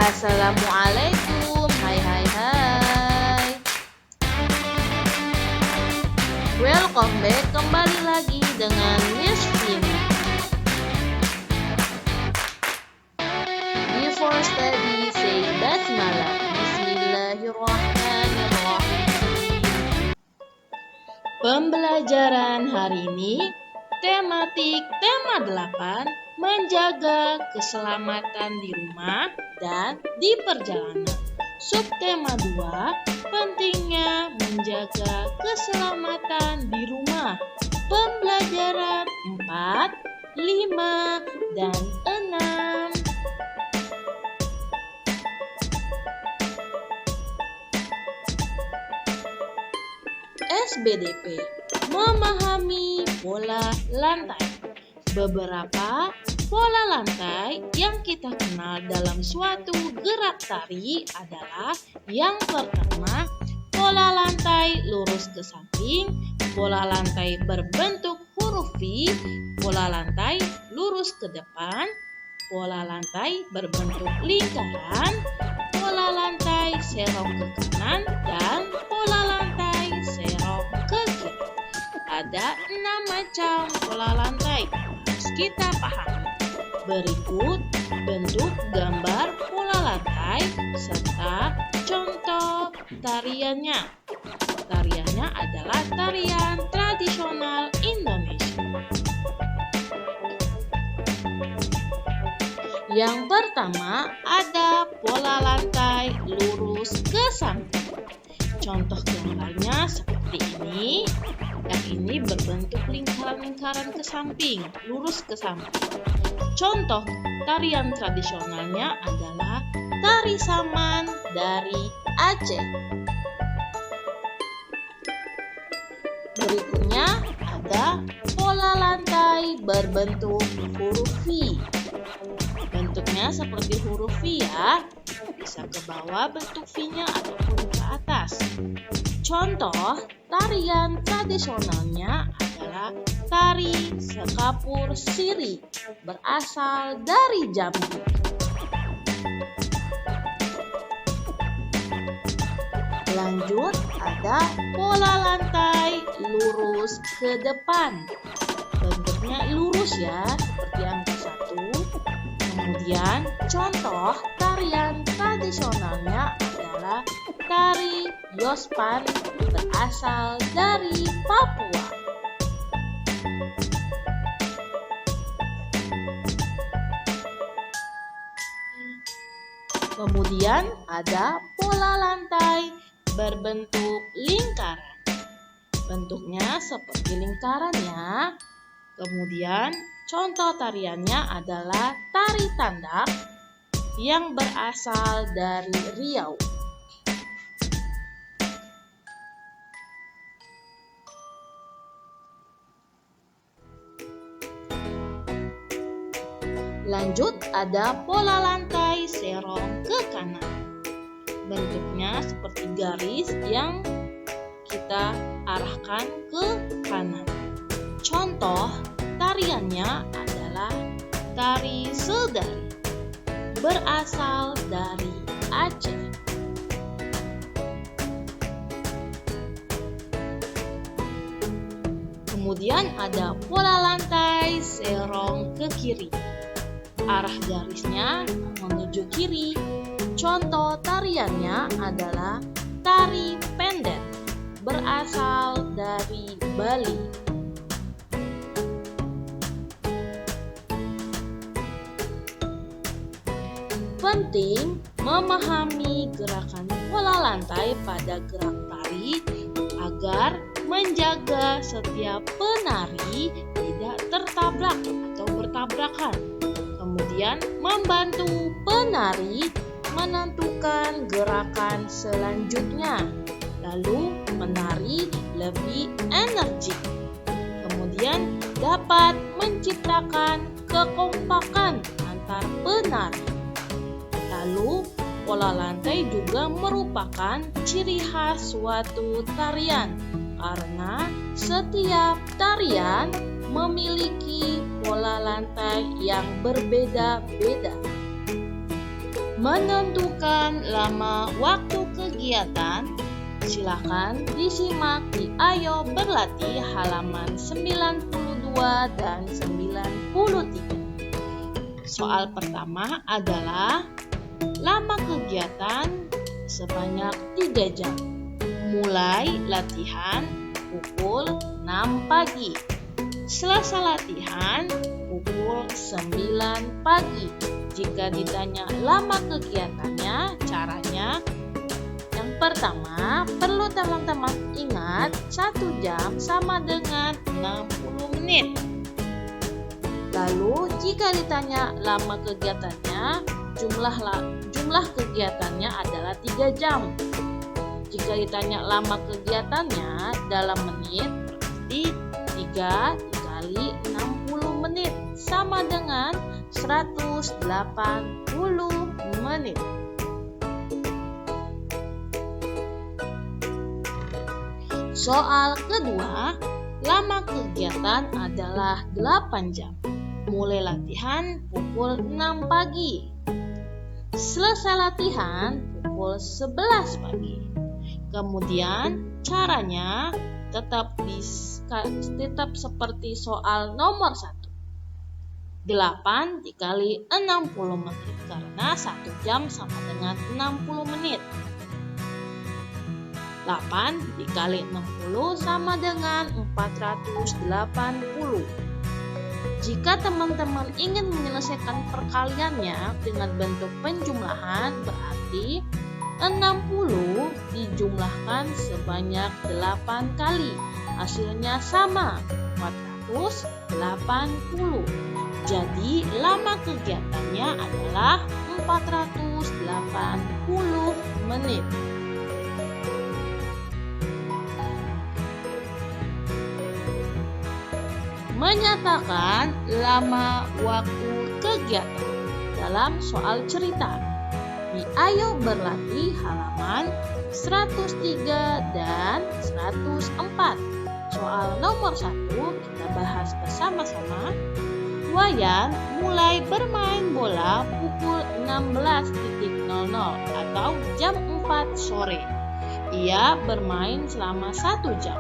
Assalamualaikum, hai hai hai. Welcome back, kembali lagi dengan Miss Vina. Before study, say basmalah. Bismillahirrahmanirrahim. Pembelajaran hari ini, tematik tema 8, menjaga keselamatan di rumah dan di perjalanan. Subtema 2, pentingnya menjaga keselamatan di rumah. Pembelajaran 4, 5, dan 6. SBDP, memahami pola lantai. Beberapa pola lantai yang kita kenal dalam suatu gerak tari adalah yang pertama, pola lantai lurus ke samping, pola lantai berbentuk huruf V, pola lantai lurus ke depan, pola lantai berbentuk lingkaran, pola lantai serong ke kanan, dan pola lantai serong ke kiri. Ada 6 macam pola lantai, harus kita pahami. Berikut bentuk gambar pola lantai serta contoh tariannya. Tariannya adalah tarian tradisional Indonesia. Yang pertama ada pola lantai lurus ke samping. Contoh gambarnya seperti ini. Yang ini berbentuk lingkaran-lingkaran ke samping, lurus ke samping. Contoh tarian tradisionalnya adalah tari saman dari Aceh. Berikutnya ada pola lantai berbentuk huruf V. Bentuknya seperti huruf V ya, bisa ke bawah bentuk V-nya ataupun ke atas. Contoh tarian tradisionalnya adalah tari sekapur siri, berasal dari Jambi. Lanjut, ada pola lantai lurus ke depan. Bentuknya lurus ya, seperti yang ke-1. Kemudian, contoh tarian tradisionalnya adalah tari Yospan, berasal dari Papua. Kemudian ada pola lantai berbentuk lingkaran. Bentuknya seperti lingkaran ya. Kemudian contoh tariannya adalah tari tandak yang berasal dari Riau. Lanjut, ada pola lantai serong ke kanan. Bentuknya seperti garis yang kita arahkan ke kanan. Contoh tariannya adalah tari sedari, berasal dari Aceh. Kemudian ada pola lantai serong ke kiri. Arah garisnya menuju kiri. Contoh tariannya adalah tari pendet, berasal dari Bali. Penting memahami gerakan pola lantai pada gerak tari agar menjaga setiap penari tidak tertabrak atau bertabrakan. Kemudian membantu penari menentukan gerakan selanjutnya. Lalu penari lebih energik. Kemudian dapat menciptakan kekompakan antar penari. Lalu pola lantai juga merupakan ciri khas suatu tarian karena setiap tarian memiliki pola lantai yang berbeda-beda. Menentukan lama waktu kegiatan, silakan disimak di Ayo Berlatih halaman 92 dan 93. Soal pertama adalah lama kegiatan sebanyak 3 jam. Mulai latihan pukul 6 pagi. Selesai latihan pukul 9 pagi. Jika ditanya lama kegiatannya, caranya yang pertama, perlu teman-teman ingat 1 jam sama dengan 60 menit. Lalu jika ditanya lama kegiatannya, jumlah kegiatannya adalah 3 jam. Jika ditanya lama kegiatannya dalam menit, berarti 3 dikali 60 menit sama dengan 180 menit. Soal kedua, lama kegiatan adalah 8 jam. Mulai latihan pukul 6 pagi. Selesai latihan pukul 11 pagi. Kemudian caranya tetap seperti soal nomor 1. 8 dikali 60 menit karena 1 jam sama dengan 60 menit. 8 dikali 60 sama dengan 480. Jika teman-teman ingin menyelesaikan perkaliannya dengan bentuk penjumlahan, berarti 60 dijumlahkan sebanyak 8 kali. Hasilnya sama, 480. Jadi lama kegiatannya adalah 480 menit. Menyatakan lama waktu kegiatan dalam soal cerita di Ayo Berlatih halaman 103 dan 104. Soal nomor 1 kita bahas bersama-sama. Wayan mulai bermain bola pukul 16.00 atau jam 4 sore. Ia bermain selama 1 jam.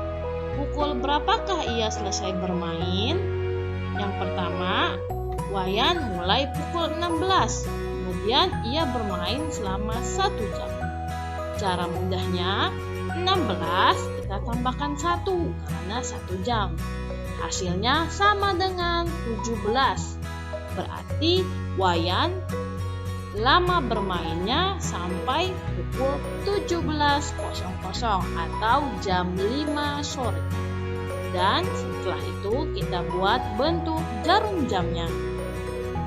Pukul berapakah ia selesai bermain? Yang pertama, Wayan mulai pukul 16. Kemudian ia bermain selama 1 jam. Cara mudahnya, 16 kita tambahkan 1 karena 1 jam. Hasilnya sama dengan 17. Berarti Wayan lama bermainnya sampai pukul 17.00 atau jam 5 sore. Dan setelah itu kita buat bentuk jarum jamnya.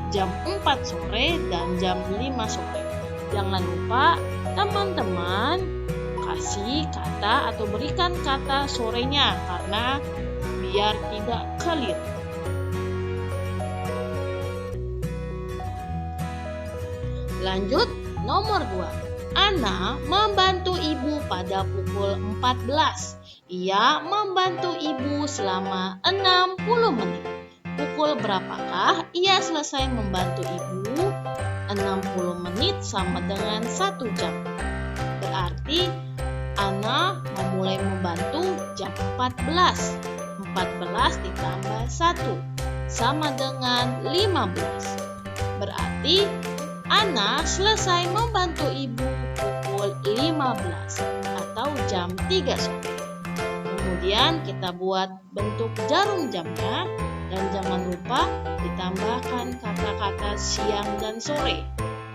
Jam 4 sore dan jam 5 sore. Jangan lupa teman-teman kasih kata atau berikan kata sorenya karena biar tidak keliru. Lanjut nomor 2. Ana membantu ibu pada pukul 14. Ia membantu ibu selama 60 menit. Pukul berapakah ia selesai membantu ibu? 60 menit sama dengan 1 jam. Berarti Ana memulai membantu jam 14. 14 ditambah 1 sama dengan 15. Berarti Ana selesai membantu ibu pukul 15 atau jam 3 sore. Kemudian kita buat bentuk jarum jamnya dan jangan lupa ditambahkan kata-kata siang dan sore.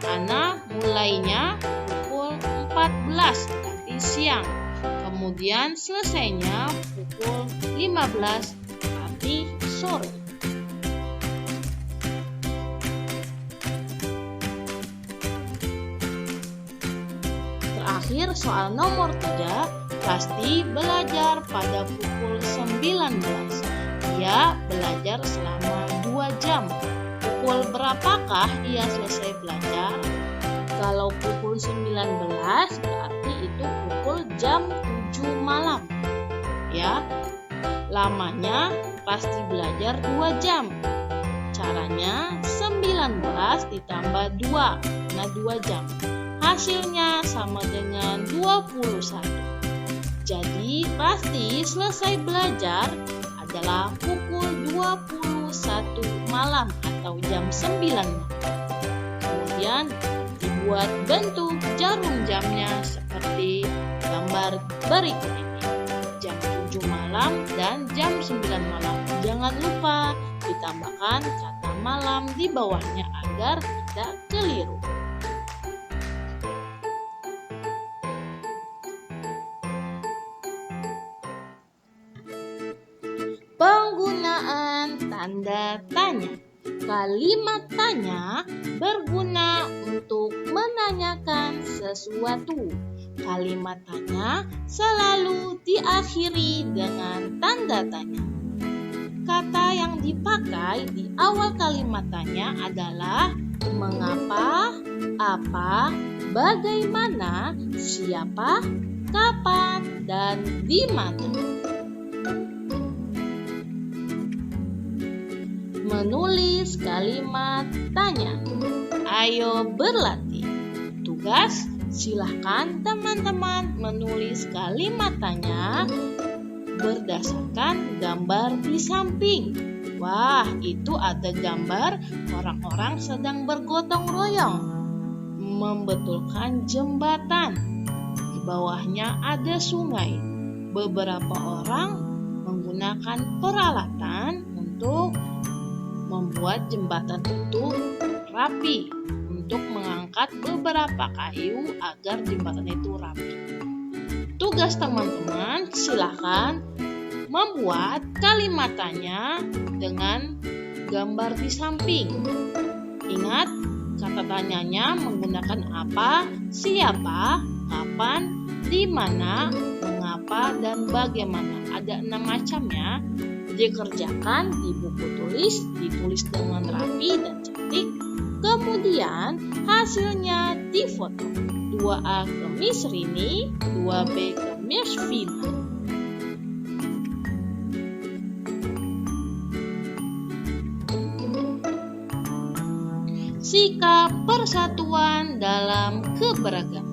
Ana mulainya pukul 14 berarti siang. Kemudian selesainya pukul 15 berarti sore. Terakhir soal nomor 3, Pasti belajar pada pukul 19. Ia belajar selama 2 jam. Pukul berapakah ia selesai belajar? Kalau pukul 19 berarti itu pukul jam 7 malam. Ya, lamanya pasti belajar 2 jam. Caranya 19 ditambah 2, nah 2 jam. Hasilnya sama dengan 21. Jadi pasti selesai belajar adalah pukul 21 malam atau jam 9 malam. Kemudian dibuat bentuk jarum jamnya seperti gambar berikut ini. Jam 7 malam dan jam 9 malam. Jangan lupa ditambahkan kata malam di bawahnya agar tidak keliru. Penggunaan tanda tanya. Kalimat tanya berguna untuk menanyakan sesuatu. Kalimat tanya selalu diakhiri dengan tanda tanya. Kata yang dipakai di awal kalimat tanya adalah mengapa, apa, bagaimana, siapa, kapan, dan di mana. Menulis kalimat tanya. Ayo berlatih. Tugas, silahkan teman-teman menulis kalimat tanya berdasarkan gambar di samping. Wah, itu ada gambar orang-orang sedang bergotong royong membetulkan jembatan. Di bawahnya ada sungai. Beberapa orang menggunakan peralatan untuk membuat jembatan itu rapi, untuk mengangkat beberapa kayu agar jembatan itu rapi. Tugas teman-teman, silakan membuat kalimat tanya dengan gambar di samping. Ingat, kata tanyanya menggunakan apa, siapa, kapan, di mana, mengapa, dan bagaimana. Ada 6 macamnya. Dikerjakan di buku tulis, ditulis dengan rapi dan cantik. Kemudian hasilnya difoto. 2A ke Miss Rini, 2B ke Miss Vina. Sikap persatuan dalam keberagaman.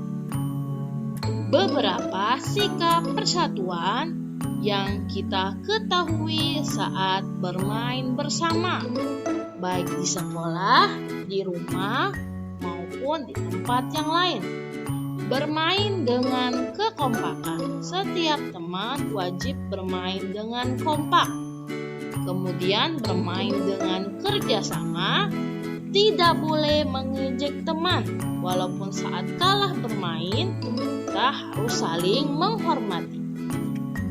Beberapa sikap persatuan yang kita ketahui saat bermain bersama, baik di sekolah, di rumah, maupun di tempat yang lain. Bermain dengan kekompakan. Setiap teman wajib bermain dengan kompak. Kemudian bermain dengan kerjasama. Tidak boleh mengejek teman. Walaupun saat kalah bermain, kita harus saling menghormati.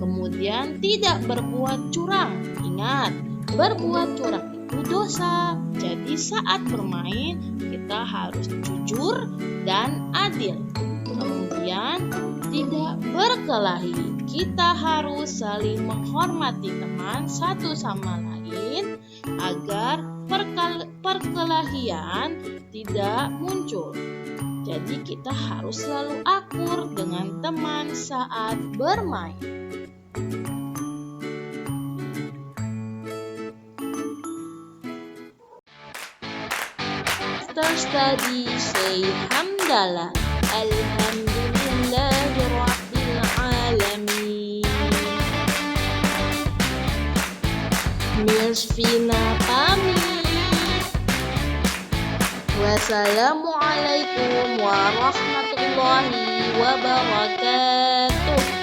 Kemudian tidak berbuat curang. Ingat, berbuat curang itu dosa. Jadi saat bermain kita harus jujur dan adil. Kemudian tidak berkelahi. Kita harus saling menghormati teman satu sama lain agar perkelahian tidak muncul. Jadi kita harus selalu akur dengan teman saat bermain. After study, say hamdalah, alhamdulillahi rabbil alamin. Miss Vina pamit. Wassalamualaikum warahmatullahi wabarakatuh.